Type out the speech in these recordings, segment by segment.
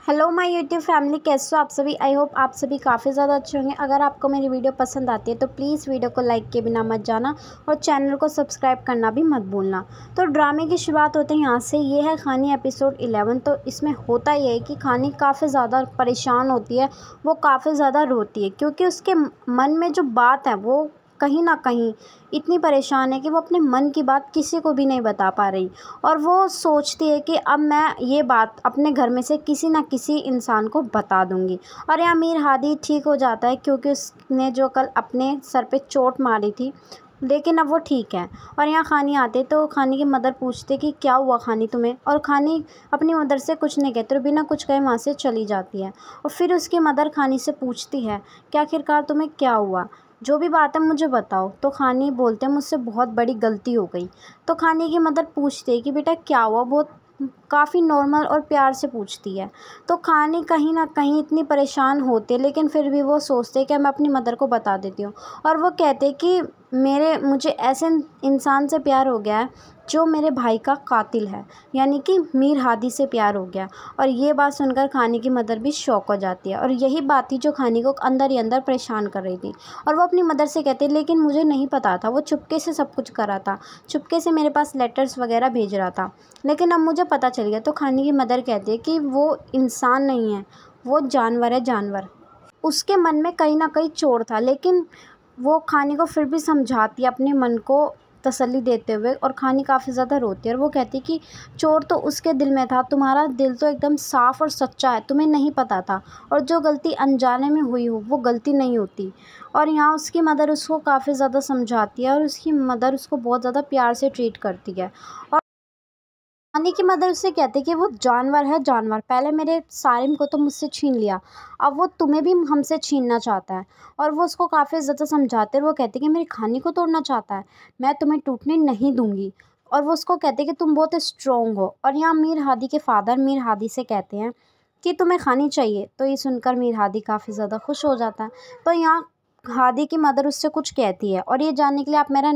Hello my YouTube family, कैसे हो आप सभी। आई होप आप सभी काफ़ी ज़्यादा अच्छे होंगे। अगर आपको मेरी वीडियो पसंद आती है तो प्लीज़ वीडियो को लाइक किए बिना मत जाना और चैनल को सब्सक्राइब करना भी मत भूलना। तो ड्रामे की शुरुआत होते हैं यहाँ से। ये है खानी एपिसोड 11। तो इसमें होता ये है कि खानी काफ़ी ज़्यादा परेशान होती है, वो काफ़ी ज़्यादा रोती है क्योंकि उसके मन में जो बात है वो कहीं ना कहीं इतनी परेशान है कि वो अपने मन की बात किसी को भी नहीं बता पा रही। और वो सोचती है कि अब मैं ये बात अपने घर में से किसी ना किसी इंसान को बता दूंगी। और यहाँ मीर हादी ठीक हो जाता है क्योंकि उसने जो कल अपने सर पे चोट मारी थी, लेकिन अब वो ठीक है। और यहाँ खानी आते तो खानी की मदर पूछते कि क्या हुआ खानी तुम्हें, और खानी अपनी मदर से कुछ नहीं कहती और बिना कुछ कहे वहाँ से चली जाती है। और फिर उसकी मदर खानी से पूछती है कि आखिरकार तुम्हें क्या हुआ, जो भी बात है मुझे बताओ। तो खानी बोलते हैं मुझसे बहुत बड़ी गलती हो गई। तो खानी की मदर पूछती है कि बेटा क्या हुआ, बहुत काफ़ी नॉर्मल और प्यार से पूछती है। तो खानी कहीं ना कहीं इतनी परेशान होती है, लेकिन फिर भी वो सोचते हैं कि मैं अपनी मदर को बता देती हूँ। और वो कहते हैं कि मुझे ऐसे इंसान से प्यार हो गया है जो मेरे भाई का कातिल है, यानी कि मीर हादी से प्यार हो गया। और ये बात सुनकर खानी की मदर भी शॉक हो जाती है। और यही बात थी जो खानी को अंदर ही अंदर परेशान कर रही थी। और वो अपनी मदर से कहती है लेकिन मुझे नहीं पता था, वो चुपके से सब कुछ कर रहा था, चुपके से मेरे पास लेटर्स वगैरह भेज रहा था, लेकिन अब मुझे पता चल गया। तो खानी की मदर कहती है कि वो इंसान नहीं है, वो जानवर है, जानवर। उसके मन में कहीं ना कहीं चोर था, लेकिन वो खानी को फिर भी समझाती है, अपने मन को तसल्ली देते हुए। और खानी काफ़ी ज़्यादा रोती है और वो कहती कि चोर तो उसके दिल में था, तुम्हारा दिल तो एकदम साफ़ और सच्चा है, तुम्हें नहीं पता था। और जो गलती अनजाने में हुई हो वो गलती नहीं होती। और यहाँ उसकी मदर उसको काफ़ी ज़्यादा समझाती है और उसकी मदर उसको बहुत ज़्यादा प्यार से ट्रीट करती है। और खानी की मदर उससे कहती कि वो जानवर है, जानवर। पहले मेरे सारिम को तो मुझसे छीन लिया, अब वो तुम्हें भी हमसे छीनना चाहता है। और वो उसको काफ़ी ज़्यादा समझाते हैं। वो कहती कि मेरी खानी को तोड़ना चाहता है, मैं तुम्हें टूटने नहीं दूंगी। और वो उसको कहते कि तुम बहुत स्ट्रोंग हो। और यहाँ मीर हादी के फादर मीर हादी से कहते हैं कि तुम्हें खानी चाहिए। तो ये सुनकर मीर हादी काफ़ी ज़्यादा खुश हो जाता है। तो यहाँ हादी की मदर उससे कुछ कहती है। और ये जानने के लिए आप मेरा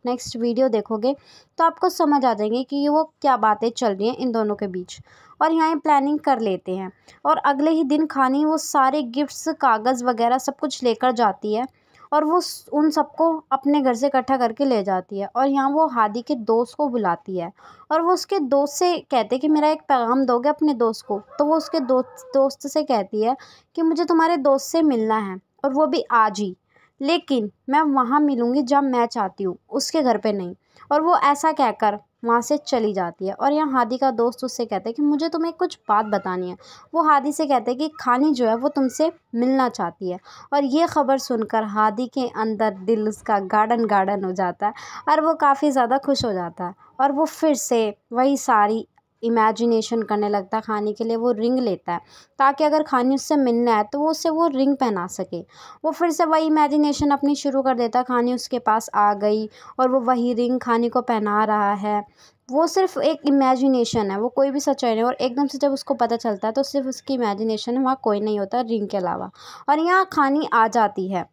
नेक्स्ट वीडियो देखोगे तो आपको समझ आ जाएंगे कि ये वो क्या बातें चल रही हैं इन दोनों के बीच। और यहाँ ये प्लानिंग कर लेते हैं। और अगले ही दिन खानी वो सारे गिफ्ट्स, कागज़ वगैरह सब कुछ लेकर जाती है। और वो उन सबको अपने घर से इकट्ठा करके ले जाती है। और यहाँ वो हादी के दोस्त को बुलाती है और वो उसके दोस्त से कहते हैं कि मेरा एक पैगाम दोगे अपने दोस्त को। तो वो उसके दोस्त से कहती है कि मुझे तुम्हारे दोस्त से मिलना है, और वो भी आज ही, लेकिन मैं वहाँ मिलूँगी जब मैं चाहती हूँ, उसके घर पे नहीं। और वो ऐसा कहकर वहाँ से चली जाती है। और यहाँ हादी का दोस्त उससे कहता है कि मुझे तुम्हें कुछ बात बतानी है। वो हादी से कहते हैं कि खानी जो है वो तुमसे मिलना चाहती है। और ये ख़बर सुनकर हादी के अंदर दिल उसका गार्डन गार्डन हो जाता है और वो काफ़ी ज़्यादा खुश हो जाता है। और वो फिर से वही सारी इमेजिनेशन करने लगता है। खानी के लिए वो रिंग लेता है ताकि अगर खानी उससे मिलना है तो वो उससे वो रिंग पहना सके। वो फिर से वही इमेजिनेशन अपनी शुरू कर देता है। खानी उसके पास आ गई और वो वही रिंग खानी को पहना रहा है। वो सिर्फ एक इमेजिनेशन है, वो कोई भी सच्चाई नहीं। और एकदम से जब उसको पता चलता है तो सिर्फ उसकी इमेजिनेशन है, वहाँ कोई नहीं होता रिंग के अलावा। और यहाँ खानी आ जाती है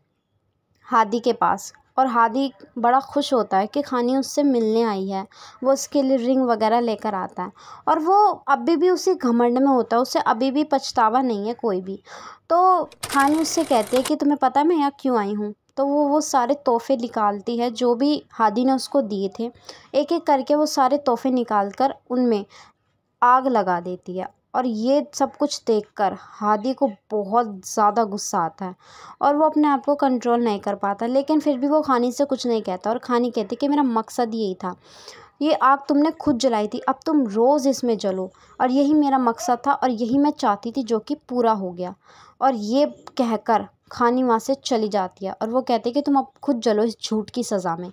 हादी के पास। और हादी बड़ा खुश होता है कि खानी उससे मिलने आई है। वो उसके लिए रिंग वगैरह लेकर आता है। और वो अभी भी उसी घमंड में होता है, उसे अभी भी पछतावा नहीं है कोई भी। तो खानी उससे कहती है कि तुम्हें पता है मैं यहाँ क्यों आई हूँ। तो वो सारे तोहफे निकालती है जो भी हादी ने उसको दिए थे। एक एक करके वो सारे तोहफे निकाल कर उनमें आग लगा देती है। और ये सब कुछ देखकर हादी को बहुत ज़्यादा गुस्सा आता है और वो अपने आप को कंट्रोल नहीं कर पाता। लेकिन फिर भी वो खानी से कुछ नहीं कहता। और खानी कहती कि मेरा मकसद यही था, ये आग तुमने खुद जलाई थी, अब तुम रोज़ इसमें जलो, और यही मेरा मकसद था और यही मैं चाहती थी, जो कि पूरा हो गया। और ये कहकर खानी वहाँ से चली जाती है। और वो कहती कि तुम अब खुद जलो इस झूठ की सज़ा में।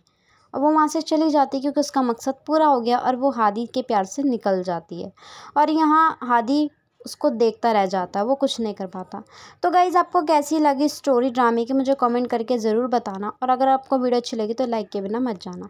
और वो वहाँ से चली जाती है क्योंकि उसका मकसद पूरा हो गया और वो हादी के प्यार से निकल जाती है। और यहाँ हादी उसको देखता रह जाता है, वो कुछ नहीं कर पाता। तो गाइज़, आपको कैसी लगी स्टोरी ड्रामे की मुझे कमेंट करके ज़रूर बताना। और अगर आपको वीडियो अच्छी लगी तो लाइक किए बिना मत जाना।